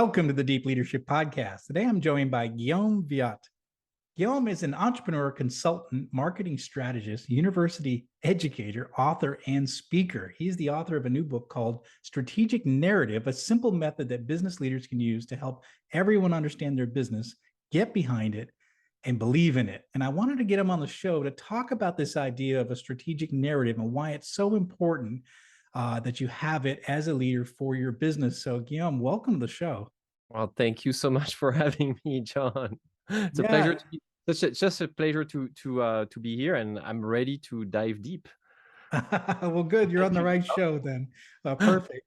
Welcome to the Deep Leadership Podcast. Today I'm joined by Guillaume Wiatr. Guillaume is an entrepreneur, consultant, marketing strategist, university educator, author, and speaker. He's the author of a new book called Strategic Narrative, a simple method that business leaders can use to help everyone understand their business, get behind it, and believe in it. And I wanted to get him on the show to talk about this idea of a strategic narrative and why it's so important that you have it as a leader for your business. So, Guillaume, welcome to the show. Well, thank you so much for having me, John. It's a pleasure Yeah. to be just a pleasure to be here, and I'm ready to dive deep. Well, good. You're on the right show then. Perfect.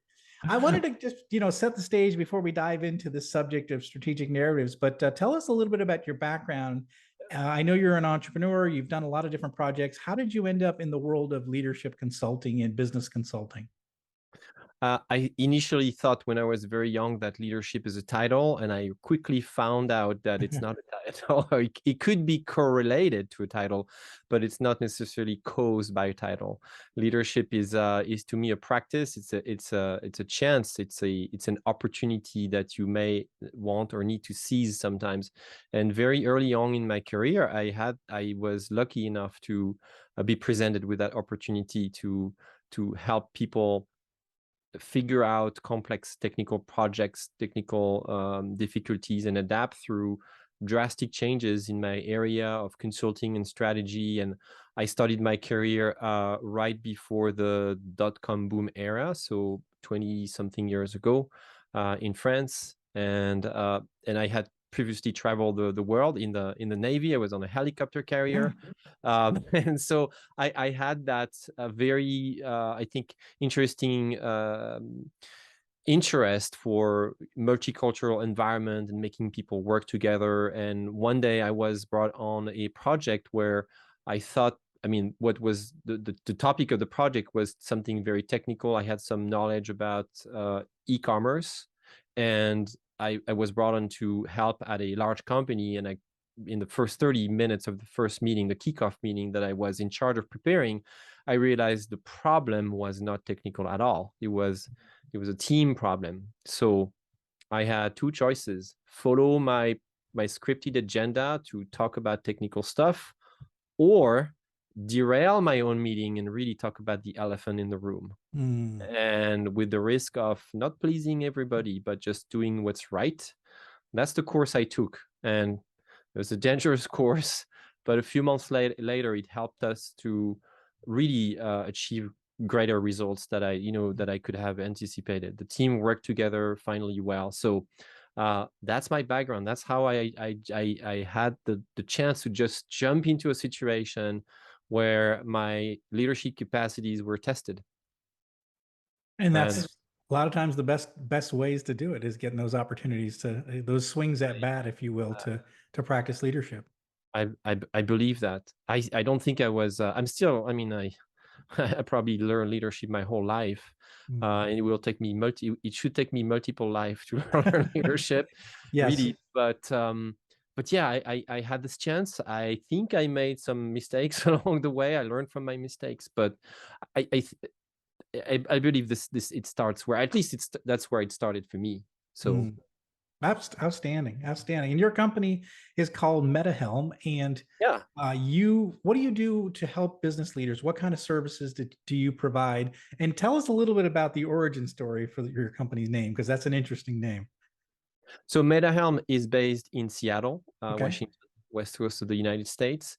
I wanted to just, set the stage before we dive into the subject of strategic narratives, but tell us a little bit about your background. I know you're an entrepreneur. You've done a lot of different projects. How did you end up in the world of leadership consulting and business consulting? I initially thought when I was very young that leadership is a title, and I quickly found out that it's not a title. It could be correlated to a title, but it's not necessarily caused by a title. Leadership is to me a practice. It's a chance. It's an opportunity that you may want or need to seize sometimes. And very early on in my career, I was lucky enough to be presented with that opportunity to help people figure out complex technical projects, technical difficulties, and adapt through drastic changes in my area of consulting and strategy. And I started my career right before the dot-com boom era, so 20 something years ago in France. And I had previously traveled the world in the Navy. I was on a helicopter carrier. And so I had that very, I think, interesting interest for multicultural environment and making people work together. And one day I was brought on a project where I thought, I mean, what was the topic of the project was something very technical. I had some knowledge about e-commerce, and I was brought on to help at a large company. And in the first 30 minutes of the first meeting, the kickoff meeting that I was in charge of preparing, I realized the problem was not technical at all. It was a team problem. So I had two choices: follow my scripted agenda to talk about technical stuff, or derail my own meeting and really talk about the elephant in the room. And with the risk of not pleasing everybody, but just doing what's right. That's the course I took. And it was a dangerous course, but a few months later, it helped us to really achieve greater results that I could have anticipated. The team worked together finally well. So that's my background. That's how I had the chance to just jump into a situation where my leadership capacities were tested. And And that's a lot of times the best ways to do it is getting those opportunities to those swings at bat, if you will, to practice leadership. I believe that. I don't think I was. I'm still. I mean, I probably learned leadership my whole life, and it will take me It should take me multiple life to learn leadership, Yes. really. But yeah, I had this chance. I think I made some mistakes along the way. I learned from my mistakes, but I I I believe this it starts where, at least that's where it started for me. So Outstanding, outstanding. And your company is called MetaHelm. And yeah. what do you do to help business leaders? What kind of services do you provide? And tell us a little bit about the origin story for your company's name, because that's an interesting name. So MetaHelm is based in Seattle, Okay. Washington, west coast of the United States.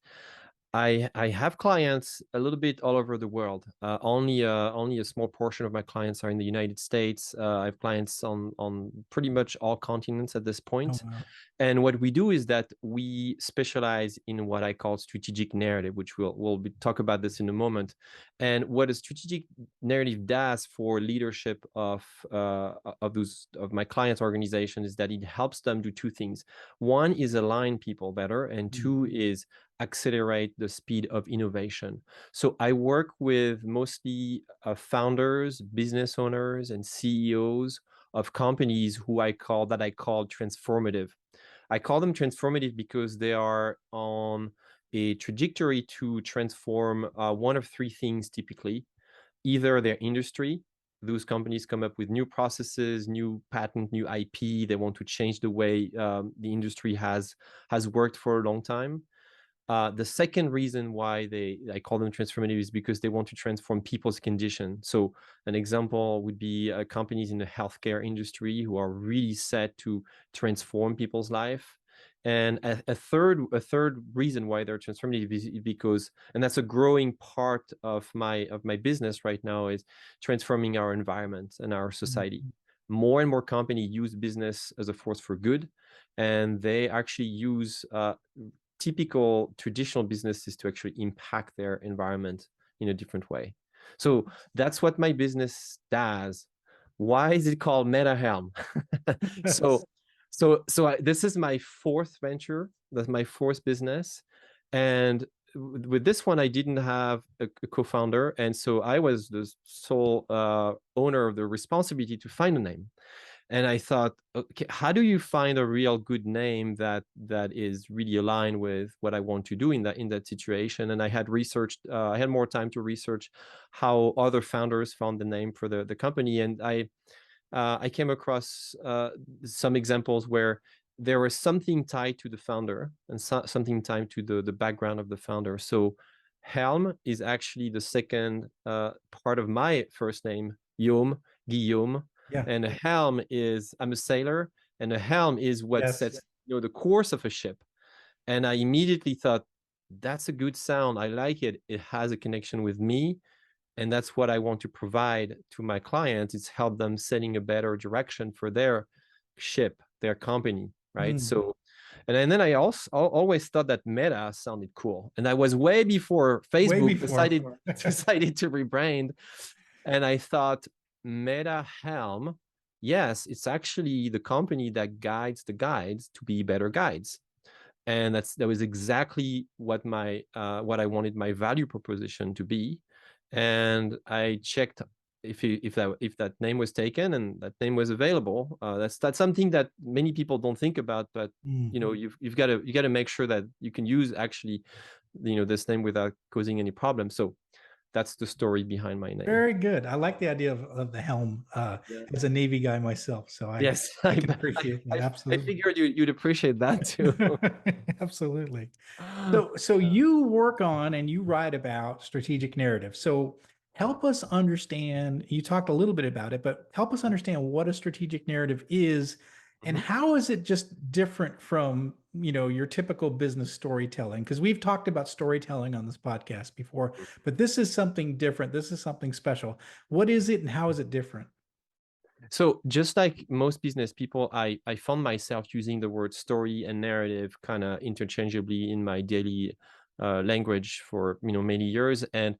I have clients a little bit all over the world. Only a small portion of my clients are in the United States. I have clients on pretty much all continents at this Oh, point. wow. And what we do is that we specialize in what I call strategic narrative, which we'll talk about this in a moment. And what a strategic narrative does for leadership of my clients' organization is that it helps them do two things. One is align people better, and two is accelerate the speed of innovation. So I work with mostly founders, business owners, and CEOs of companies who I call transformative. I call them transformative because they are on a trajectory to transform one of three things typically: either their industry, those companies come up with new processes, new patent, new IP. They want to change the way the industry has worked for a long time. The second reason why I call them transformative is because they want to transform people's condition. So an example would be companies in the healthcare industry who are really set to transform people's life. And a third reason why they're transformative is because, and that's a growing part of my business right now, is transforming our environment and our society. More and more companies use business as a force for good, and they actually use typical traditional businesses to actually impact their environment in a different way. So that's what my business does. Why is it called MetaHelm? This is my fourth venture. That's my fourth business. And with this one, I didn't have a co-founder. And so I was the sole owner of the responsibility to find a name. And I thought, okay, how do you find a real good name that is really aligned with what I want to do in that situation? And I had researched, I had more time to research how other founders found the name for the company, and I came across some examples where there was something tied to the founder and something tied to the background of the founder. So Helm is actually the second part of my first name, Guillaume. Yeah. And a helm is, I'm a sailor, and a helm is what sets the course of a ship. And I immediately thought, that's a good sound. I like it. It has a connection with me. And that's what I want to provide to my clients. It's help them setting a better direction for their ship, their company, right? So, and then I also always thought that Meta sounded cool. And I was way before Facebook decided to rebrand. And I thought, Meta Helm, yes, it's actually the company that guides the guides to be better guides. And that was exactly what I wanted my value proposition to be. And I checked if that name was taken and that name was available. That's something that many people don't think about, but you've got to make sure that you can use actually this name without causing any problem. So that's the story behind my name. Very good. I like the idea of the helm. As a Navy guy myself, so I can appreciate that. Absolutely. I figured you'd appreciate that too. Absolutely. So you work on and you write about strategic narrative. So help us understand, you talked a little bit about it, but help us understand what a strategic narrative is and how is it just different from, your typical business storytelling? Because we've talked about storytelling on this podcast before, but this is something different. This is something special. What is it and how is it different? So just like most business people, I found myself using the word story and narrative kind of interchangeably in my daily language for many years. And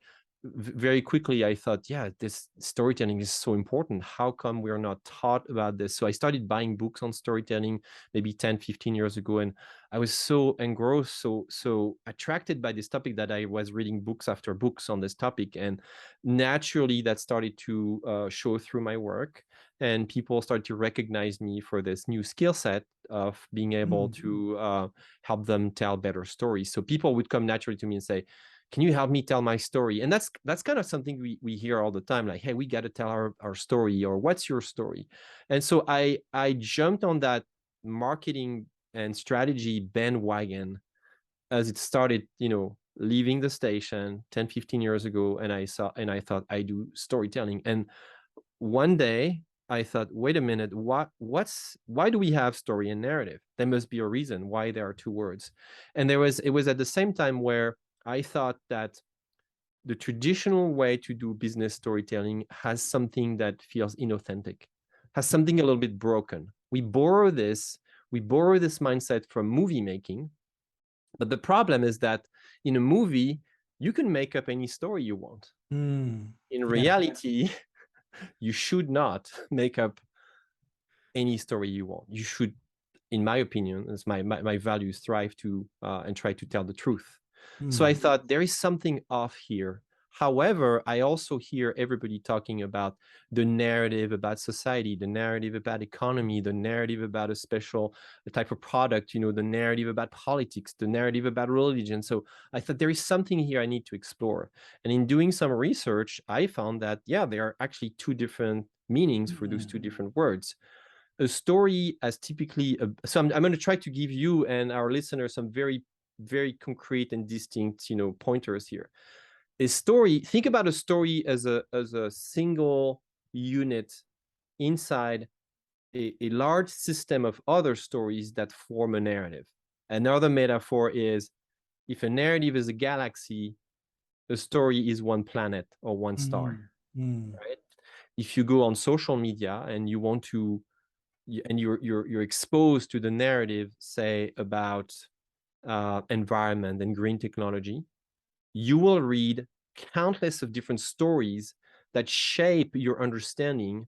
very quickly I thought, yeah, this storytelling is so important. How come we're not taught about this? So I started buying books on storytelling maybe 10, 15 years ago. And I was so engrossed, so attracted by this topic that I was reading books after books on this topic. And naturally that started to show through my work. And people started to recognize me for this new skill set of being able to help them tell better stories. So people would come naturally to me and say, can you help me tell my story? And that's kind of something we hear all the time, like, hey, we got to tell our story, or what's your story? And so I jumped on that marketing and strategy bandwagon as it started, leaving the station 10, 15 years ago. And I thought, I do storytelling. And one day I thought, wait a minute, why do we have story and narrative? There must be a reason why there are two words. And it was at the same time where I thought that the traditional way to do business storytelling has something that feels inauthentic, has something a little bit broken. We borrow this mindset from movie making. But the problem is that in a movie, you can make up any story you want. In reality, you should not make up any story you want. You should, in my opinion, as my values, strive to and try to tell the truth. So I thought, there is something off here. However, I also hear everybody talking about the narrative about society, the narrative about economy, the narrative about a special type of product, the narrative about politics, the narrative about religion. So I thought there is something here I need to explore. And in doing some research, I found that, yeah, there are actually two different meanings for those two different words. A story as typically, so I'm going to try to give you and our listeners some very, very concrete and distinct, pointers here. A story, think about a story as a single unit inside a large system of other stories that form a narrative. Another metaphor is, if a narrative is a galaxy, a story is one planet or one star, right? If you go on social media and you want to, and you're exposed to the narrative, say about environment and green technology, you will read countless of different stories that shape your understanding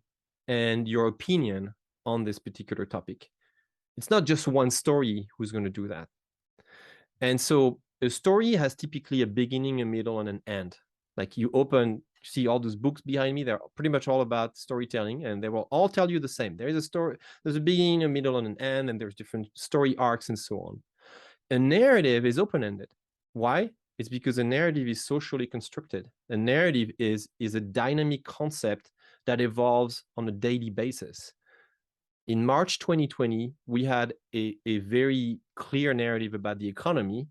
and your opinion on this particular topic. It's not just one story who's going to do that. And so a story has typically a beginning, a middle, and an end. Like you see all those books behind me, they're pretty much all about storytelling, and they will all tell you the same. There's a story, there's a beginning, a middle, and an end, and there's different story arcs and so on. A narrative is open-ended. Why? It's because a narrative is socially constructed. A narrative is a dynamic concept that evolves on a daily basis. In March 2020, we had a very clear narrative about the economy.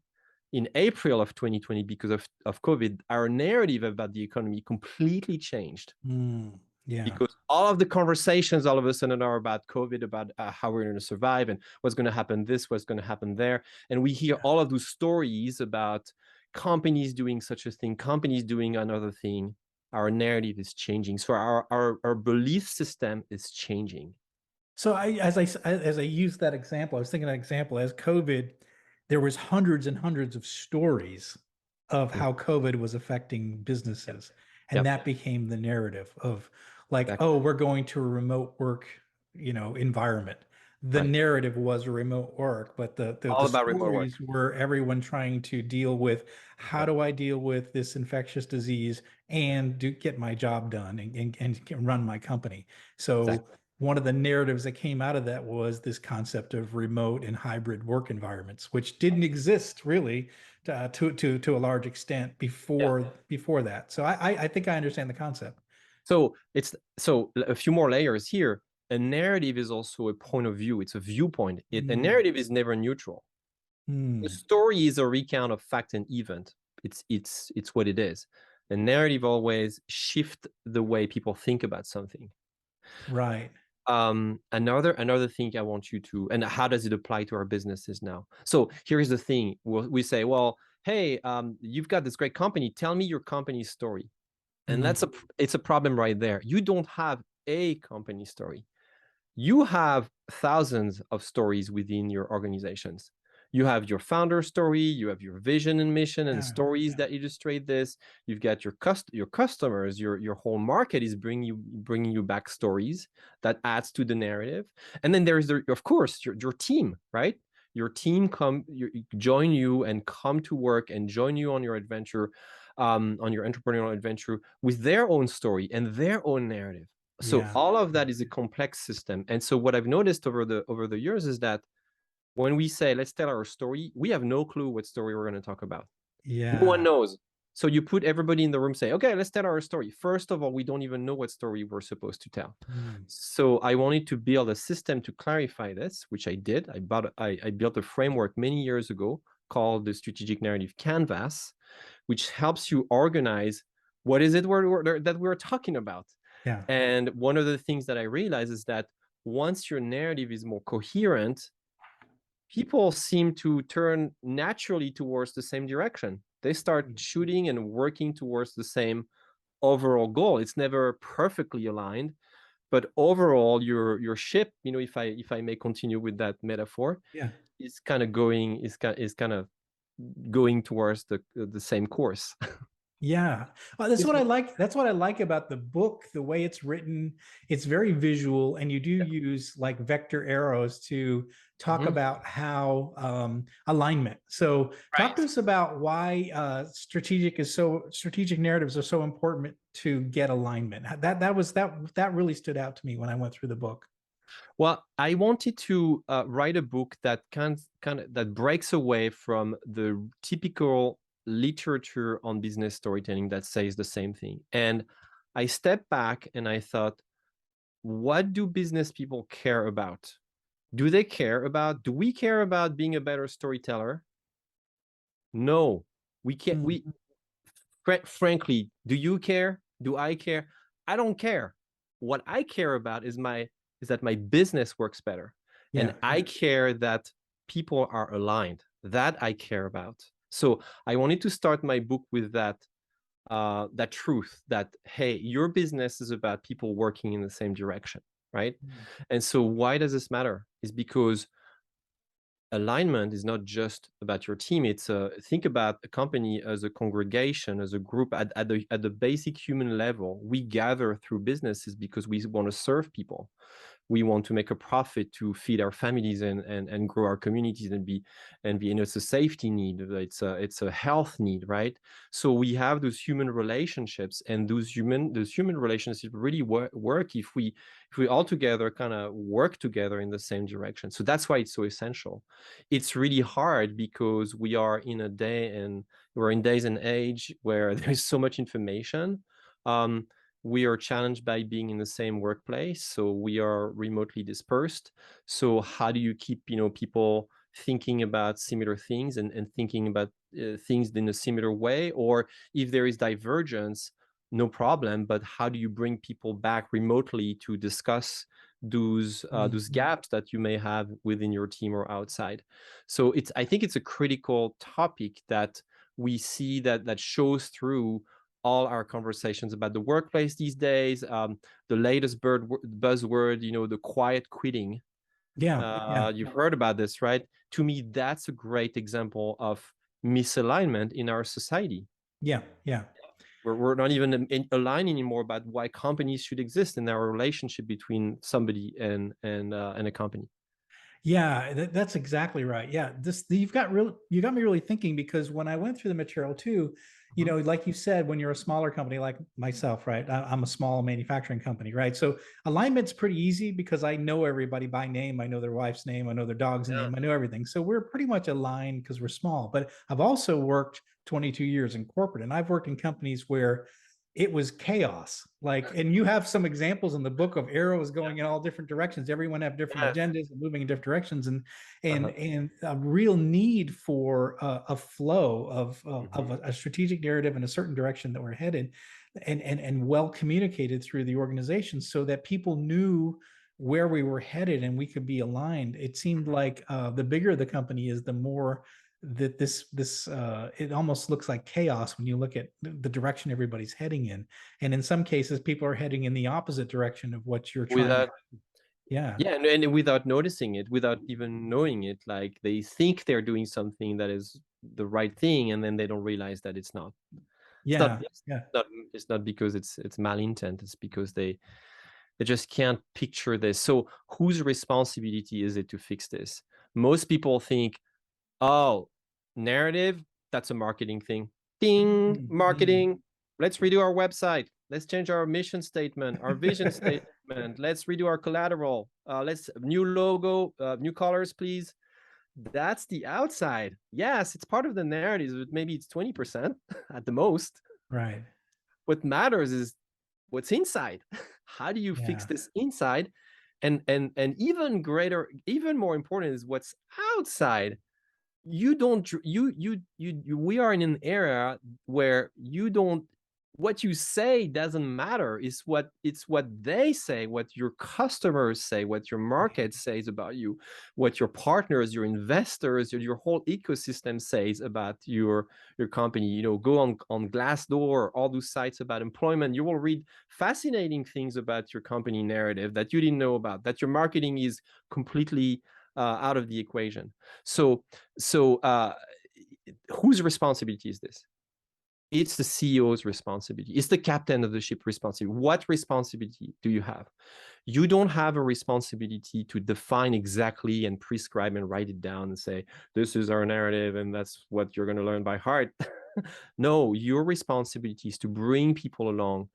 In April of 2020, because of COVID, our narrative about the economy completely changed. Yeah. Because all of the conversations all of a sudden are about COVID, about how we're going to survive and what's going to happen this, what's going to happen there. And we hear all of those stories about companies doing such a thing, companies doing another thing. Our narrative is changing. So our belief system is changing. So as I used that example, I was thinking of that example as COVID, there was hundreds and hundreds of stories of how COVID was affecting businesses. And that became the narrative of like, Exactly. oh, we're going to a remote work, environment. The Right. narrative was a remote work, but All the about remote work. stories were everyone trying to deal with how Right. do I deal with this infectious disease and get my job done and run my company. So Exactly. one of the narratives that came out of that was this concept of remote and hybrid work environments, which didn't exist really to a large extent Yeah. before that. So I think I understand the concept. So a few more layers here. A narrative is also a point of view. It's a viewpoint. A narrative is never neutral. A story is a recount of fact and event. It's what it is. A narrative always shifts the way people think about something. Right. Another thing I want you to, and how does it apply to our businesses now? So here's the thing: we say, well, hey, you've got this great company. Tell me your company's story. And it's a problem right there. You don't have a company story. You have thousands of stories within your organizations. You have your founder story, you have your vision and mission and stories that illustrate this. You've got your customers, your whole market is bringing you back stories that adds to the narrative. And then there's of course your team, right? Your team join you and come to work and join you on your adventure, on your entrepreneurial adventure with their own story and their own narrative. So all of that is a complex system. And so what I've noticed over the years is that when we say, let's tell our story, we have no clue what story we're going to talk about. No one knows. So you put everybody in the room, say, okay, let's tell our story. First of all, we don't even know what story we're supposed to tell. So I wanted to build a system to clarify this, which I did. I built a framework many years ago called the Strategic Narrative Canvas, which helps you organize what is it that we're talking about. Yeah. And one of the things that I realized is that once your narrative is more coherent, people seem to turn naturally towards the same direction. They start shooting and working towards the same overall goal. It's never perfectly aligned, but overall, your ship, if I may continue with that metaphor, is kind of going towards the same course. Yeah. Well, that's It's what I like. That's what I like about the book, the way it's written. It's very visual, and you do yeah. use like vector arrows to talk Mhm. about how alignment. So, talk to Right. us about why strategic narratives are so important to get alignment. That really stood out to me when I went through the book. Well, I wanted to write a book that that breaks away from the typical literature on business storytelling that says the same thing. And I stepped back and I thought, what do business people care about? Do we care about being a better storyteller? No, we can't. Mm. Frankly, do you care? Do I care? I don't care. What I care about is that my business works better. And Yeah. I care that people are aligned. That I care about. So I wanted to start my book with that truth that, hey, your business is about people working in the same direction, right? Mm. And so why does this matter? Is because alignment is not just about your team. It's think about a company as a congregation, as a group. At the basic human level, we gather through businesses because we want to serve people. We want to make a profit to feed our families and grow our communities and be, it's a safety need, it's a health need, right? So we have those human relationships, and those human relationships really work if we all together kind of work together in the same direction. So that's why it's so essential. It's really hard because we're in days and age where there's so much information. um, we are challenged by being in the same workplace, so we are remotely dispersed. So how do you keep people thinking about similar things and thinking about things in a similar way? Or if there is divergence, no problem, but how do you bring people back remotely to discuss those Mm. gaps that you may have within your team or outside? So I think it's a critical topic that we see that shows through all our conversations about the workplace these days. The latest buzzword, the quiet quitting. Yeah. Yeah. You've heard about this, right? To me, that's a great example of misalignment in our society. Yeah. Yeah. We're not even aligned anymore about why companies should exist in our relationship between somebody and a company. Yeah, that's exactly right. Yeah, this you got me really thinking, because when I went through the material too, Mhm. like you said, when you're a smaller company like myself, right? I'm a small manufacturing company, right? So alignment's pretty easy because I know everybody by name. I know their wife's name. I know their dog's Yeah. name. I know everything. So we're pretty much aligned because we're small. But I've also worked 22 years in corporate, and I've worked in companies where it was chaos. Like, and you have some examples in the book of arrows going in all different directions. Everyone have different Yes. agendas and moving in different directions, and and Uh-huh. and a real need for a flow of Mhm. a strategic narrative in a certain direction that we're headed, and well communicated through the organization so that people knew where we were headed and we could be aligned. It seemed like the bigger the company is, the more that this it almost looks like chaos when you look at the direction everybody's heading in, and in some cases people are heading in the opposite direction of what you're trying to. Without Yeah. Yeah, and without noticing it, without even knowing it, like they think they're doing something that is the right thing, and then they don't realize that it's not. It's not. Yeah. It's Yeah. not. It's not because it's malintent. It's because they just can't picture this. So whose responsibility is it to fix this? Most people think, oh, narrative, that's a marketing thing. Ding, Mm-hmm. marketing. Let's redo our website. Let's change our mission statement, our vision statement. Let's redo our collateral. Let's new logo, new colors, please. That's the outside. Yes, it's part of the narrative, but maybe it's 20% at the most. Right. What matters is what's inside. How do you fix Yeah. this inside? And even greater, even more important is what's outside. You don't you We are in an era where you don't what you say doesn't matter. It's what they say, what your customers say, what your market says about you, what your partners, your investors, your whole ecosystem says about your company. Go on Glassdoor, all those sites about employment. You will read fascinating things about your company narrative that you didn't know about, that your marketing is completely out of the equation. So, whose responsibility is this? It's the CEO's responsibility. It's the captain of the ship responsibility. What responsibility do you have? You don't have a responsibility to define exactly and prescribe and write it down and say, this is our narrative and that's what you're going to learn by heart. No, your responsibility is to bring people along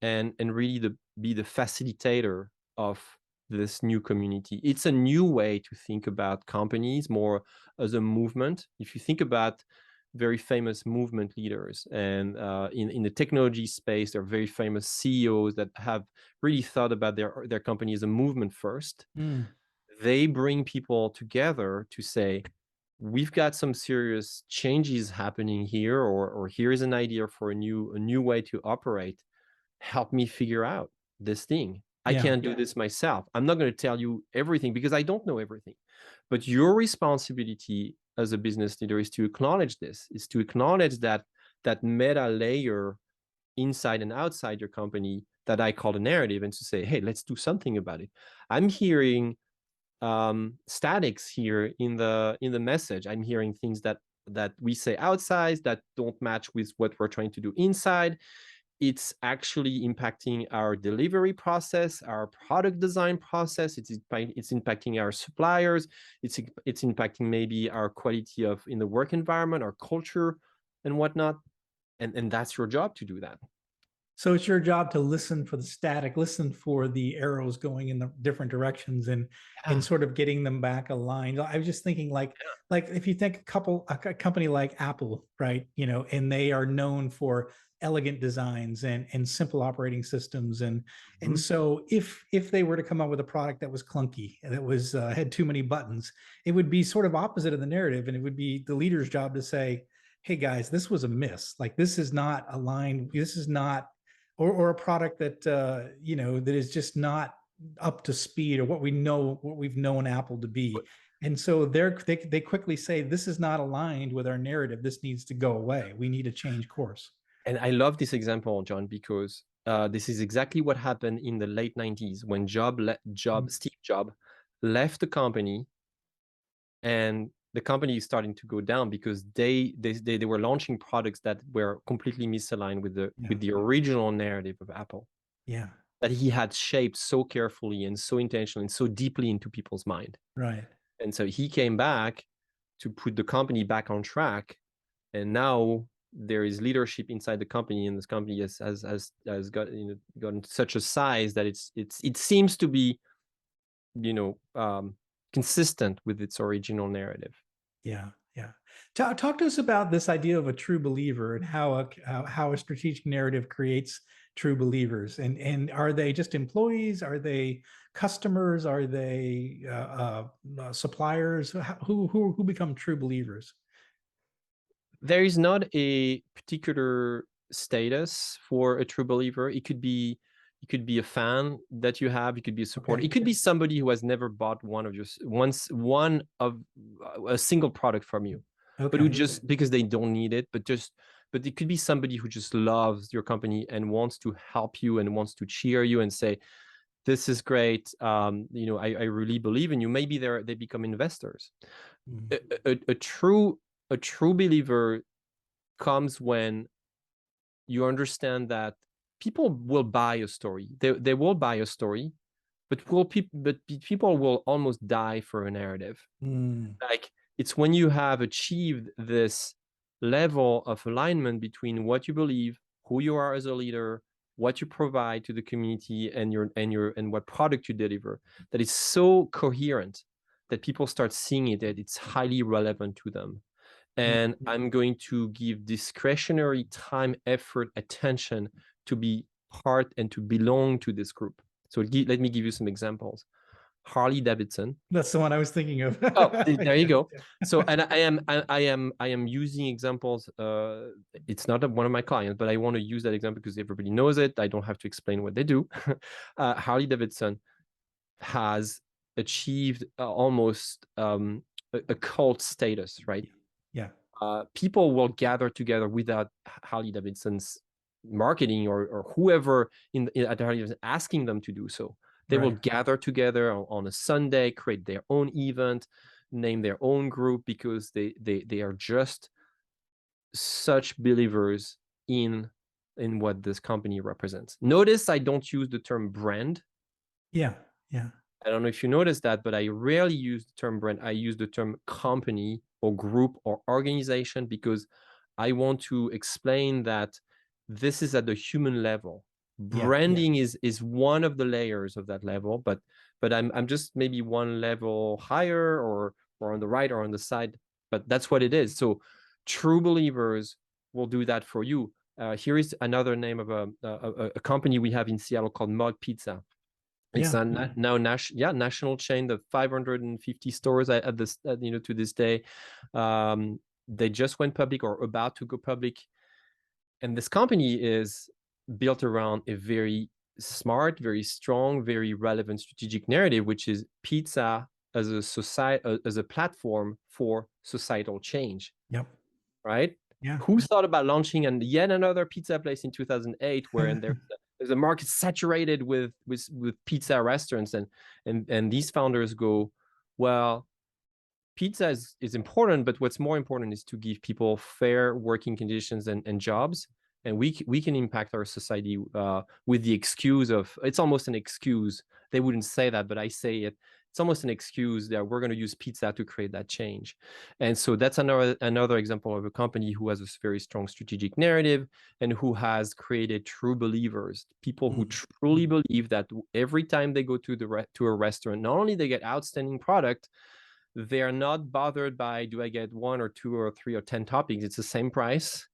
and really be the facilitator of this new community. It's a new way to think about companies more as a movement. If you think about very famous movement leaders, and in the technology space, there are very famous CEOs that have really thought about their company as a movement first. Mm. They bring people together to say, we've got some serious changes happening here, or here is an idea for a new way to operate. Help me figure out this thing. I Yeah. can't do this myself. I'm not going to tell you everything because I don't know everything. But your responsibility as a business leader is to acknowledge this, is to acknowledge that meta layer inside and outside your company that I call the narrative, and to say, hey, let's do something about it. I'm hearing statics here in the message. I'm hearing things that we say outside that don't match with what we're trying to do inside. It's actually impacting our delivery process, our product design process. It's impacting our suppliers. It's impacting maybe our quality of in the work environment, our culture, and whatnot. And that's your job to do that. So it's your job to listen for the static, listen for the arrows going in the different directions, and Yeah. sort of getting them back aligned. I was just thinking like if you think a company like Apple, right? You know, and they are known for elegant designs and simple operating systems, and Mhm. so if they were to come up with a product that was clunky, that was had too many buttons, it would be sort of opposite of the narrative, and it would be the leader's job to say, hey guys, this was a miss. Like this is not aligned. This is not, or a product that you know, that is just not up to speed, or what we've known Apple to be. And so they quickly say, this is not aligned with our narrative. This needs to go away. We need to change course. And I love this example, John, because this is exactly what happened in the late 90s when Steve Jobs left the company, and the company is starting to go down because they were launching products that were completely misaligned with Yeah. the original narrative of Apple Yeah. that he had shaped so carefully and so intentionally and so deeply into people's mind. Right. And so he came back to put the company back on track, and now there is leadership inside the company, and this company has got, you know, gotten to such a size that it seems to be, you know, consistent with its original narrative. Yeah. Yeah. Talk to us about this idea of a true believer, and how a strategic narrative creates true believers. And are they just employees? Are they customers? Are they suppliers? Who become true believers? There is not a particular status for a true believer. It could be a fan that you have. It could be a supporter. Okay. It could be somebody who has never bought one of a single product from you, but who Okay. just because they don't need it, but it could be somebody who just loves your company and wants to help you and wants to cheer you and say, "This is great. You know, I really believe in you." Maybe they become investors. Mm. A true believer comes when you understand that people will buy a story. They will buy a story, but people will almost die for a narrative. Mm. Like, it's when you have achieved this level of alignment between what you believe, who you are as a leader, what you provide to the community, and what product you deliver, that is so coherent that people start seeing it, that it's highly relevant to them. Mm. And I'm going to give discretionary time, effort, attention to be part and to belong to this group. So let me give you some examples. Harley Davidson. That's the one I was thinking of. Oh, there you Yeah. go. So, and I am using examples. It's not one of my clients, but I want to use that example because everybody knows it. I don't have to explain what they do. Harley Davidson has achieved almost a cult status, right? Yeah. People will gather together without Harley Davidson's marketing or whoever at Harley Davidson asking them to do so. They will Right. gather together on a Sunday, create their own event, name their own group, because they are just such believers in what this company represents. Notice I don't use the term brand. Yeah. Yeah. I don't know if you noticed that, but I rarely use the term brand. I use the term company or group or organization, because I want to explain that this is at the human level. Yeah. Branding is one of the layers of that level, but I'm just maybe one level higher, or on the right or on the side, but that's what it is. So true believers will do that for you. Here is another name of a company we have in Seattle called Mod Pizza. It's Yeah. now national chain of 550 stores at this to this day. They just went public or about to go public, and this company is built around a very smart, very strong, very relevant strategic narrative, which is pizza as a society, as a platform for societal change. Yep. Right? Yeah. Who thought about launching yet another pizza place in 2008, where there's a market saturated with pizza restaurants, and these founders go, well, pizza is important, but what's more important is to give people fair working conditions and jobs, and we can impact our society with the excuse of, it's almost an excuse. They wouldn't say that, but I say it. It's almost an excuse that we're going to use pizza to create that change. And so that's another example of a company who has a very strong strategic narrative and who has created true believers, people who truly believe that every time they go to a restaurant, not only they get outstanding product, they are not bothered by, do I get 1 or 2 or 3 or 10 toppings? It's the same price.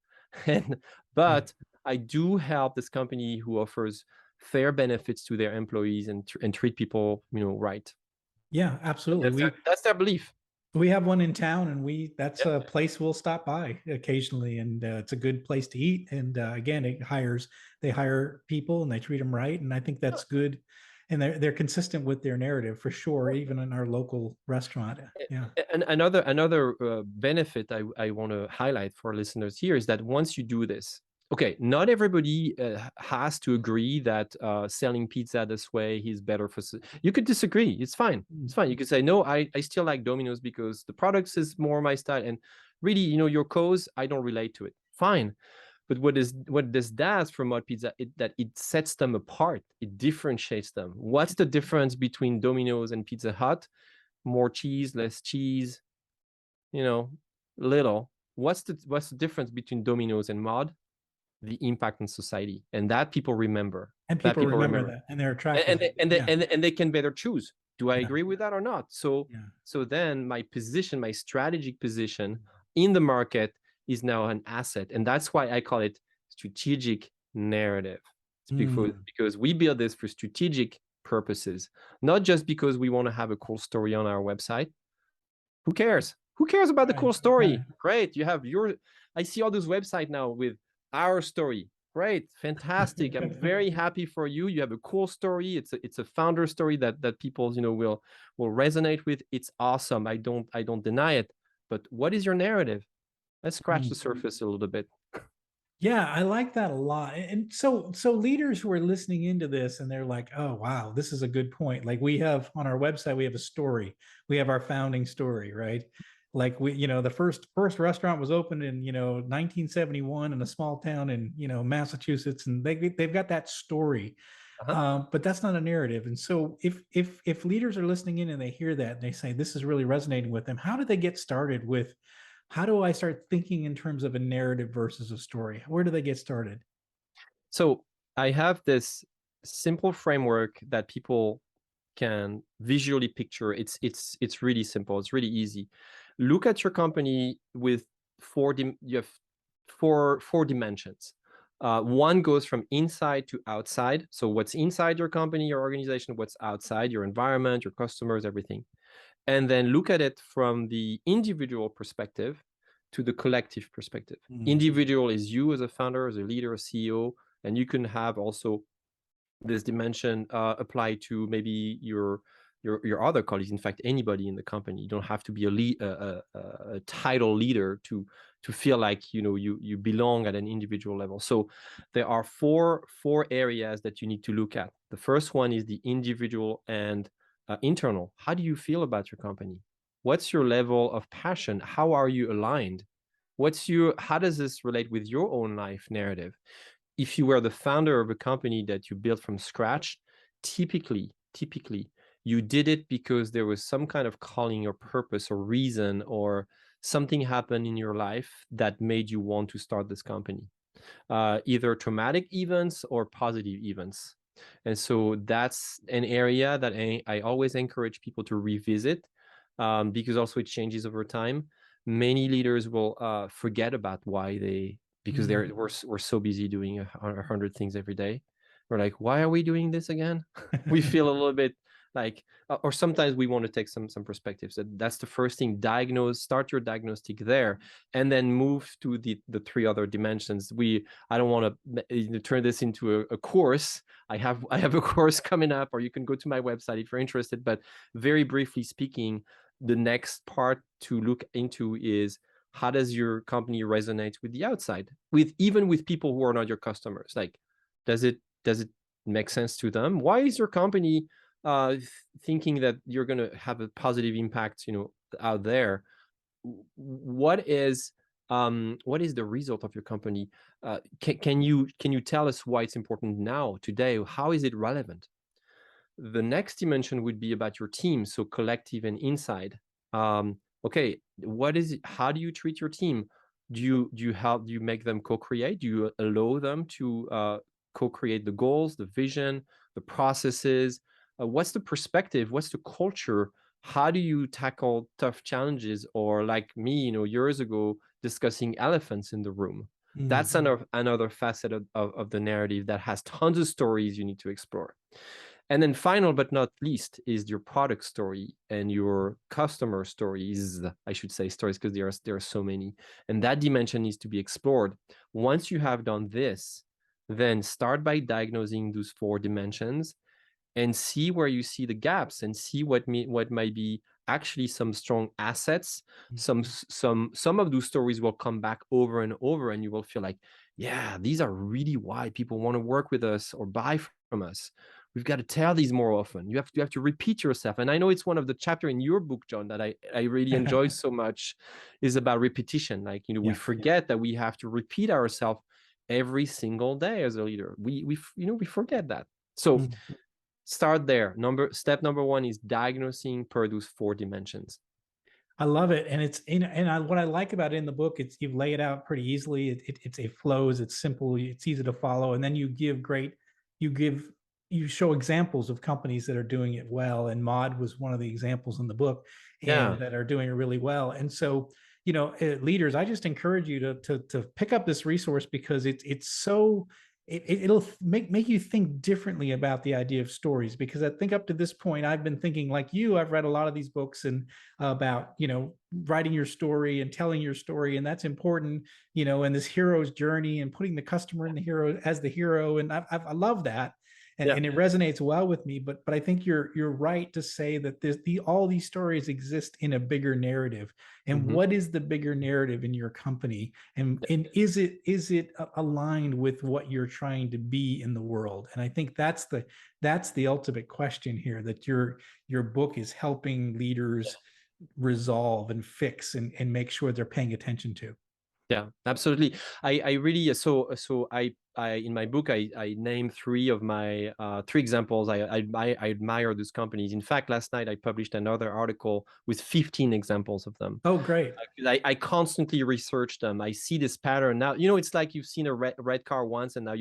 But I do help this company who offers fair benefits to their employees and treat people, right. Yeah, absolutely. That's their belief. We have one in town, and that's a place we'll stop by occasionally, and it's a good place to eat. And again, they hire people and they treat them right, and I think that's good. And they're consistent with their narrative for sure, even in our local restaurant. Yeah. And another benefit I want to highlight for listeners here is that once you do this, okay, not everybody has to agree that selling pizza this way is better for. You could disagree. It's fine. It's fine. You could say, no, I still like Domino's because the products is more my style, and really, your cause, I don't relate to it. Fine. But what this does for Mod Pizza, that it sets them apart. It differentiates them. What's the difference between Domino's and Pizza Hut? More cheese, less cheese, little. What's the difference between Domino's and Mod? The impact on society, and that people remember. And people remember that, and they're attracted. And they can better choose. Do I agree with that or not? So then my strategic position in the market is now an asset, and that's why I call it strategic narrative. Because we build this for strategic purposes, not just because we want to have a cool story on our website. Who cares? Who cares about the cool story? Great, you have I see all those websites now with our story. Great, fantastic. I'm very happy for you. You have a cool story. It's a founder story that people will resonate with. It's awesome. I don't deny it. But what is your narrative? Let's scratch the surface a little bit. Yeah, I like that a lot. And so leaders who are listening into this and they're like, "Oh, wow, this is a good point." Like we have on our website, we have a story. We have our founding story, right? Like the first restaurant was opened in, 1971 in a small town in, Massachusetts, and they've got that story. But that's not a narrative. And so if leaders are listening in and they hear that and they say this is really resonating with them, how do they get started with, how do I start thinking in terms of a narrative versus a story? Where do they get started? So I have this simple framework that people can visually picture. It's really simple. It's really easy. Look at your company with you have four dimensions. One goes from inside to outside. So what's inside your company, your organization, what's outside, your environment, your customers, everything. And then look at it from the individual perspective to the collective perspective. Individual is you as a founder, as a leader, a CEO, and you can have also this dimension apply to maybe your other colleagues. In fact, anybody in the company. You don't have to be a title leader to feel like you belong at an individual level. So there are four areas that you need to look at. The first one is the individual and internal. How do you feel about your company? What's your level of passion? How are you aligned? how does this relate with your own life narrative? If you were the founder of a company that you built from scratch, typically you did it because there was some kind of calling or purpose or reason, or something happened in your life that made you want to start this company, either traumatic events or positive events. And so that's an area that I always encourage people to revisit, because also it changes over time. Many leaders will forget about why they, because Mm. we're so busy doing 100 things every day. We're like, why are we doing this again? We feel a little bit like, or sometimes we want to take some perspectives. That's the first thing. Start your diagnostic there, and then move to the three other dimensions. I don't want to turn this into a course. I have a course coming up, or you can go to my website if you're interested. But very briefly speaking, the next part to look into is, how does your company resonate with the outside, even with people who are not your customers? Like, does it make sense to them? Why is your company thinking that you're going to have a positive impact, out there? What is the result of your company? Can you tell us why it's important now, today? How is it relevant? The next dimension would be about your team, so collective and inside. Okay, how do you treat your team? Do you make them co-create? Do you allow them to co-create the goals, the vision, the processes? What's the perspective? What's the culture? How do you tackle tough challenges? Or like me, years ago, discussing elephants in the room. Mm. That's another facet of the narrative that has tons of stories you need to explore. And then final but not least is your product story and your customer stories, I should say stories, because there are so many. And that dimension needs to be explored. Once you have done this, then start by diagnosing those four dimensions and see where you see the gaps, and see what might be actually some strong assets. Some of those stories will come back over and over, and you will feel like, yeah, these are really why people want to work with us or buy from us. We've got to tell these more often. You have to repeat yourself. And I know it's one of the chapter in your book, John, that I really enjoy so much, is about repetition. Like, we Yeah. forget that we have to repeat ourselves every single day as a leader. We forget that. So Mm. start there. Step number one is diagnosing per those four dimensions. I love it, and what I like about it in the book, it's you lay it out pretty easily. It flows. It's simple. It's easy to follow, and then you give you show examples of companies that are doing it well. And Mod was one of the examples in the book, and Yeah. that are doing it really well. And so, leaders, I just encourage you to pick up this resource, because it's so it'll make you think differently about the idea of stories. Because I think up to this point, I've been thinking like you. I've read a lot of these books and about writing your story and telling your story, and that's important, and this hero's journey and putting the customer in the hero as the hero. And I love that, Yeah. and it resonates well with me. But I think you're right to say that all these stories exist in a bigger narrative. And Mm-hmm. what is the bigger narrative in your company? And is it aligned with what you're trying to be in the world? And I think that's the ultimate question here, that your book is helping leaders resolve and fix and make sure they're paying attention to. Yeah, absolutely. I really, I in my book, I named three of my three examples. I admire those companies. In fact, last night I published another article with 15 examples of them. Oh, great. I constantly research them. I see this pattern now. It's like you've seen a red car once, and now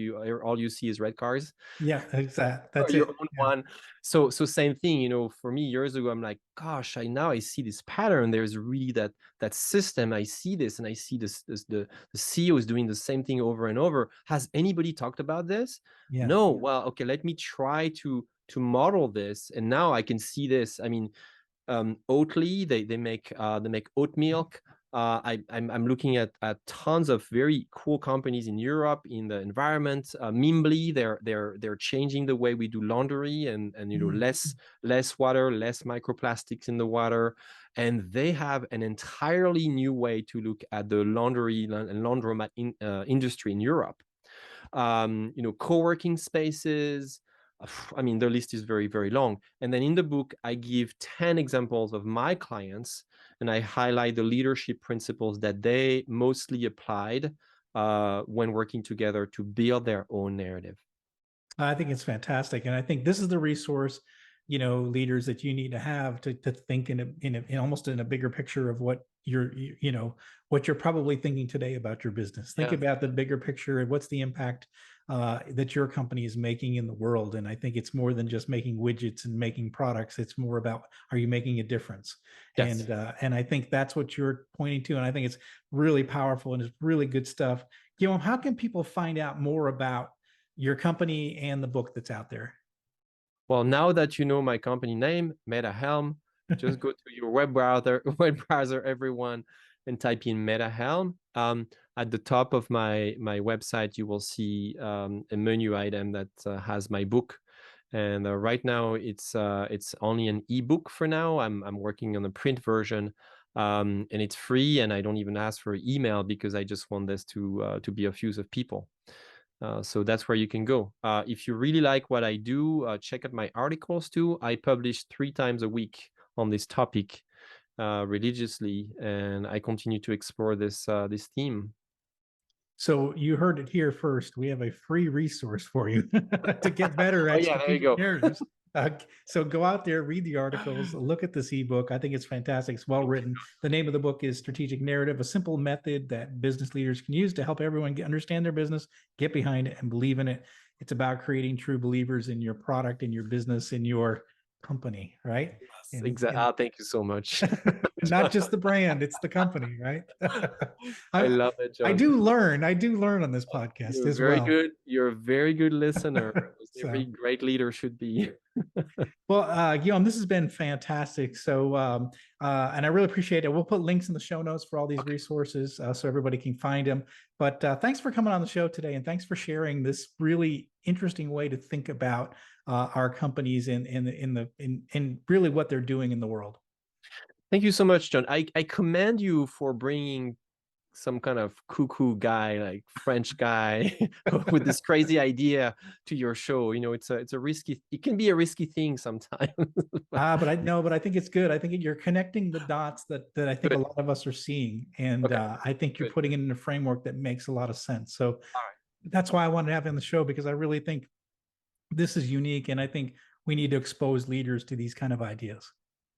all you see is red cars. Yeah, exactly. Or That's your it. own Yeah. one. So same thing, for me years ago, I'm like, gosh, I see this pattern. There's really that system. I see this, and I see the CEO is doing the same thing over and over. Has anybody talked about this? Yeah. No. Well, okay, let me try to model this, and now I can see this. I mean, Oatly, they make oat milk. I'm looking at tons of very cool companies in Europe in the environment. Mimbly, they're changing the way we do laundry, and Mm. less water, less microplastics in the water, and they have an entirely new way to look at the laundry and laundromat industry in Europe. Co-working spaces. I mean, the list is very, very long. And then in the book, I give 10 examples of my clients and I highlight the leadership principles that they mostly applied when working together to build their own narrative. I think it's fantastic, and I think this is the resource, leaders that you need to have to think in almost in a bigger picture of what what you're probably thinking today about your business. Think Yeah. about the bigger picture and what's the impact that your company is making in the world. And I think it's more than just making widgets and making products. It's more about, are you making a difference? Yes. And I think that's what you're pointing to, and I think it's really powerful and it's really good stuff. Guillaume, how can people find out more about your company and the book that's out there? Well, now that you know my company name, MetaHelm, just go to your web browser, everyone, and type in MetaHelm. At the top of my website, you will see a menu item that has my book. And right now, it's only an ebook for now. I'm working on a print version, and it's free. And I don't even ask for email because I just want this to be of use of people. So that's where you can go. If you really like what I do, check out my articles too. I publish 3 times a week on this topic religiously, and I continue to explore this theme. So you heard it here first. We have a free resource for you to get better Oh at yeah, there you strategic go. narratives. So go out there, read the articles, look at this ebook. I think it's fantastic. It's well written. The name of the book is Strategic Narrative, a simple method that business leaders can use to help everyone understand their business, get behind it, and believe in it. It's about creating true believers in your product, in your business, in your company, right? Yes, exactly. Thank you so much. Not just the brand, it's the company, right? I I, love it, I John. do learn. I do learn on this podcast You're as very well. good. You're a very good listener, as every So, great leader should be. well, Guillaume, this has been fantastic. So, and I really appreciate it. We'll put links in the show notes for all these Okay. resources so everybody can find them. But thanks for coming on the show today, and thanks for sharing this really interesting way to think about our companies in really what they're doing in the world. Thank you so much, John. I commend you for bringing some kind of cuckoo guy, like French guy, with this crazy idea to your show. It's a risky. It can be a risky thing sometimes. But I think it's good. I think you're connecting the dots that I think a Good. lot of us are seeing, and Okay. I think you're Good. putting it in a framework that makes a lot of sense. So All right. that's why I wanted to have you on the show, because I really think this is unique, and I think we need to expose leaders to these kind of ideas.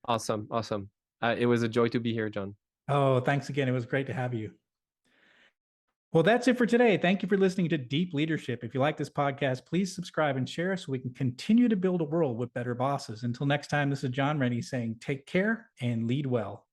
Awesome. Awesome. It was a joy to be here, John. Oh, thanks again. It was great to have you. Well, that's it for today. Thank you for listening to Deep Leadership. If you like this podcast, please subscribe and share so we can continue to build a world with better bosses. Until next time, this is John Rennie saying take care and lead well.